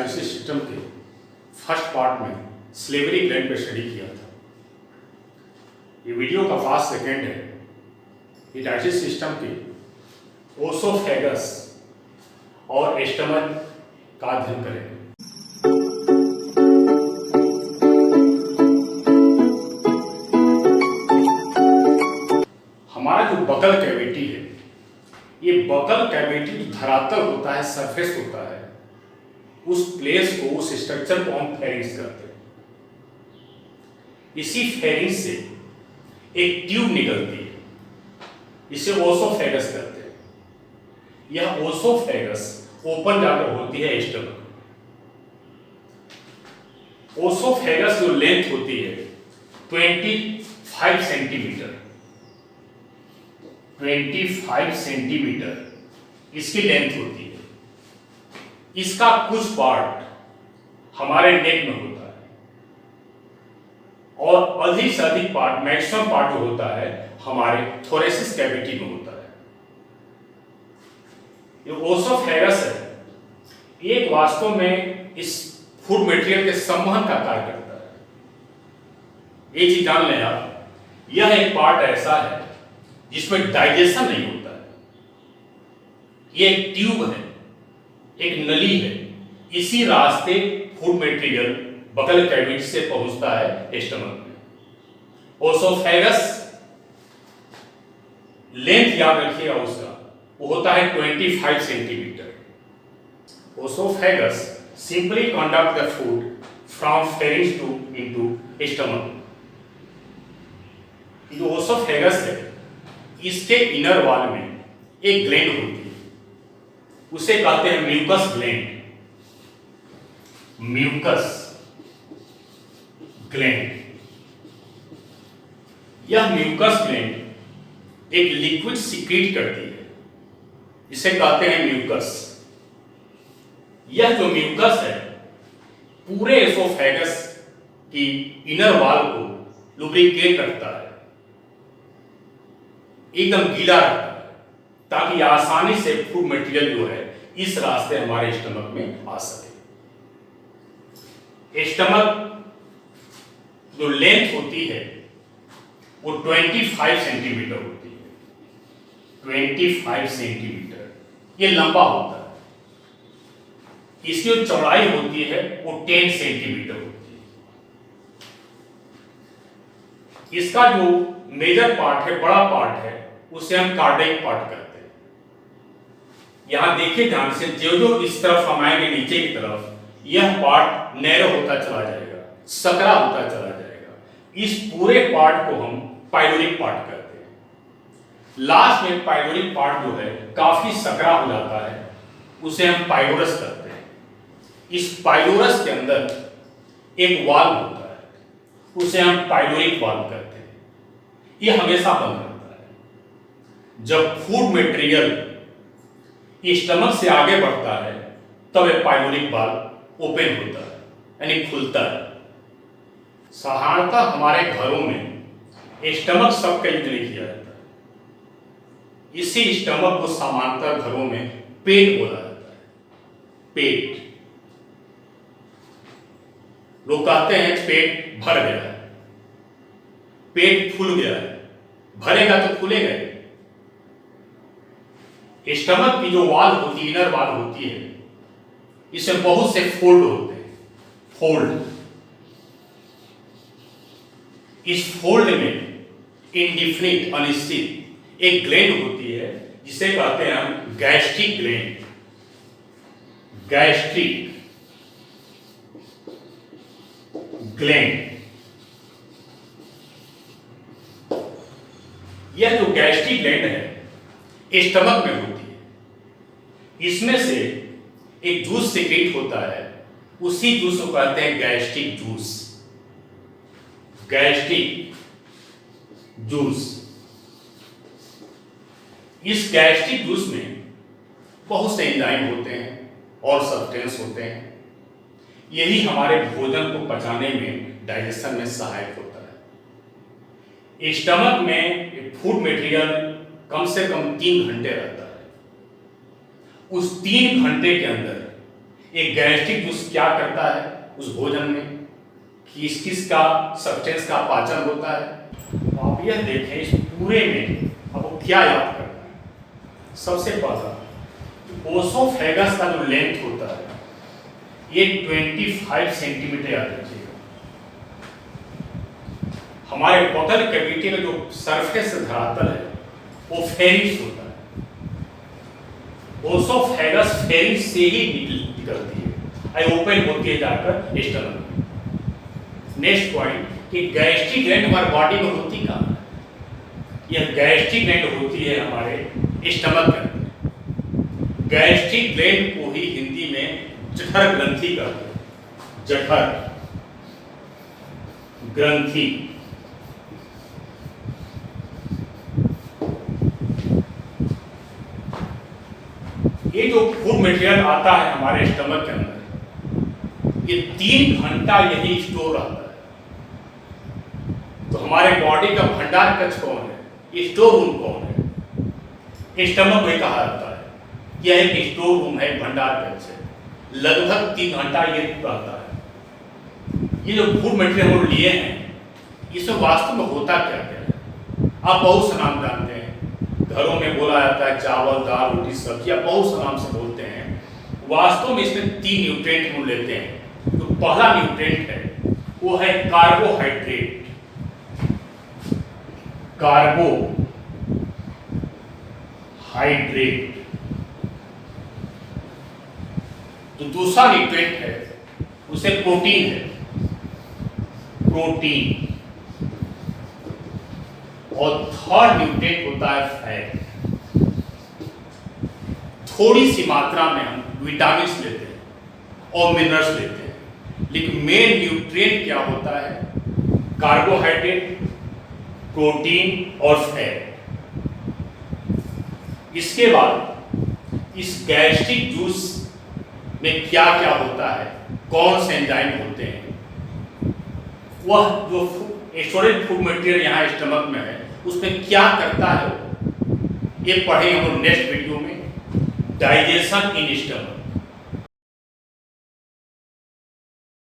Digestive system के first part में salivary gland पे स्टडी किया था। ये वीडियो का फास्ट सेकेंड है। ये डाइजेस्टिव सिस्टम के ओसोफेगस और स्टमक का अध्ययन करेंगे। हमारा जो बकल कैविटी है, ये बकल कैविटी धरातल होता है, सरफेस होता है, उस प्लेस को, उस स्ट्रक्चर को हम फेरिंक्स कहते हैं। इसी फेरिंक्स से एक ट्यूब निकलती है, इसे ओसोफेगस कहते हैं। यह ओसोफेगस ओपन जाकर होती है स्टमक। ओसोफेगस जो लेंथ होती है 25 सेंटीमीटर, 25 सेंटीमीटर इसकी लेंथ होती है। इसका कुछ पार्ट हमारे नेक में होता है और अधिक से अधिक पार्ट, मैक्सिमम पार्ट जो होता है हमारे थोरेसिस कैविटी में होता है। ये ओसोफेगस है, एक वास्तव में इस फूड मटेरियल के संवहन का कार्य करता है। एक चीज जान लें आप, यह एक पार्ट ऐसा है जिसमें डाइजेशन नहीं होता है। यह एक ट्यूब है, एक नली है, इसी रास्ते फूड मटेरियल बकल कैविटी से पहुंचता है स्टमक में। ओसोफेगस लेंथ याद रखिएगा उसका, वो होता है 25 centimetre. Oesophagus simply conduct the food from pharynx to into stomach. जो ओसोफेगस है, इसके इनर वॉल में एक ग्लैंड होती है, उसे कहते हैं म्यूकस ग्लैंड। म्यूकस ग्लैंड, यह म्यूकस ग्लैंड एक लिक्विड सीक्रेट करती है, इसे कहते हैं म्यूकस। यह जो म्यूकस है पूरे एसोफेगस की इनर वॉल को लुब्रिकेट रखता है, एकदम गीला रखता है, ताकि आसानी से फूड मटेरियल जो है इस रास्ते हमारे स्टमक में आ सके। स्टमक जो लेंथ होती है वो 25 सेंटीमीटर होती है, 25 सेंटीमीटर ये लंबा होता है। इसकी जो चौड़ाई होती है वो 10 सेंटीमीटर होती है। इसका जो मेजर पार्ट है, बड़ा पार्ट है, उसे हम कार्डियक पार्ट कहते हैं। यहां देखिए ध्यान से, जो जो इस तरफ हम आएंगे नीचे की तरफ, यह पार्ट नैरो होता चला जाएगा, सकरा होता चला जाएगा। इस पूरे पार्ट को हम पाइलोरिक पार्ट कहते हैं। लास्ट में पाइलोरिक पार्ट जो है काफी सकरा हो जाता है, उसे हम पाइलोरस कहते हैं। इस पाइलोरस के अंदर एक वाल्व होता है, उसे हम पाइलोरिक वाल्व कहते हैं। यह हमेशा बंद रहता है। जब फूड मटेरियल स्टमक से आगे बढ़ता है तब यह पाइलोरिक वाल्व ओपन होता है, यानी खुलता है। साधारणतः हमारे घरों में स्टमक सब का यूज नहीं किया जाता है। इसी स्टमक को समांतर घरों में पेट बोला जाता है। पेट, लोग कहते हैं पेट भर गया है, पेट फूल गया है, भरेगा तो खुलेगा ही। स्टमक की जो वाल होती है, इनर वाल होती है, इसमें बहुत से फोल्ड होते हैं। फोल्ड, इस फोल्ड में इंडिफिनिट, अनिश्चित एक ग्लैंड होती है, जिसे कहते हैं हम गैस्ट्रिक ग्लैंड। गैस्ट्रिक ग्लैंड, यह जो गैस्ट्रिक ग्लैंड है स्टमक में होती है। इसमें से एक जूस सीक्रेट होता है, उसी जूस को कहते हैं गैस्ट्रिक जूस। गैस्ट्रिक जूस, इस गैस्ट्रिक जूस में बहुत से एंजाइम होते हैं और सब्सटेंस होते हैं। यही हमारे भोजन को पचाने में, डाइजेशन में सहायक होता है। स्टमक में फूड मटेरियल कम से कम 3 घंटे रहता है। उस 3 घंटे के अंदर एक गैस्ट्रिक जूस क्या करता है उस भोजन में, किस किस का सब्सटेंस का पाचन होता है। आप यह देखें इस पूरे में आपको क्या याद करना है। सबसे पहला ओसोफेगस का जो लेंथ होता है ये 25 सेंटीमीटर याद रखिएगा। हमारे बगल कैविटी का जो सरफेस धरातल है वो फेरिस होता है। ओसोफेगस फेरिस से ही निकलती है, ओपन होती है जाकर स्टमक में। नेक्स्ट पॉइंट कि गैस्ट्रिक ग्लैंड हमारे बॉडी में होती कहाँ है? यह गैस्ट्रिक ग्लैंड होती है हमारे स्टमक के अंदर। गैस्ट्रिक ग्लैंड को ही हिंदी में जठर ग्रंथि कहते हैं। जठर ग्रंथि। ये जो फूड मटेरियल आता है हमारे स्टमक के अंदर ये 3 घंटा यही स्टोर रहता है। तो हमारे बॉडी का भंडार कक्ष कौन है, स्टोर रूम कौन है? स्टमक में कहा जाता है यह एक स्टोर रूम है, भंडार कक्ष है। लगभग 3 घंटा ये रहता है। ये जो फूड मटेरियल हम लिए हैं इसमें वास्तव में होता क्या क्या है? आप बहुत से नाम जानते हैं, घरों में बोला जाता है चावल दाल रोटी सब्जी, आप बहुत से नाम से बोलते हैं। वास्तव में इसमें 3 न्यूट्रिएंट हम लेते हैं। तो पहला न्यूट्रिएंट है वो है कार्बोहाइड्रेट। कार्बोहाइड्रेट। तो दूसरा न्यूट्रिएंट है उसे प्रोटीन है, प्रोटीन। और थर्ड न्यूट्रिएंट होता है फैट। थोड़ी सी मात्रा में हम विटामिन लेते हैं और मिनरल्स लेते हैं, लेकिन मेन न्यूट्रिएंट क्या होता है? कार्बोहाइड्रेट, प्रोटीन और फैट। इसके बाद इस गैस्ट्रिक जूस में क्या क्या होता है, कौन से एंजाइम होते हैं, वह जो स्टोरेज फूड मटेरियल यहाँ स्टमक में है उसमें क्या करता है ये पढ़ेंगे हम नेक्स्ट वीडियो में। Digestion in stomach.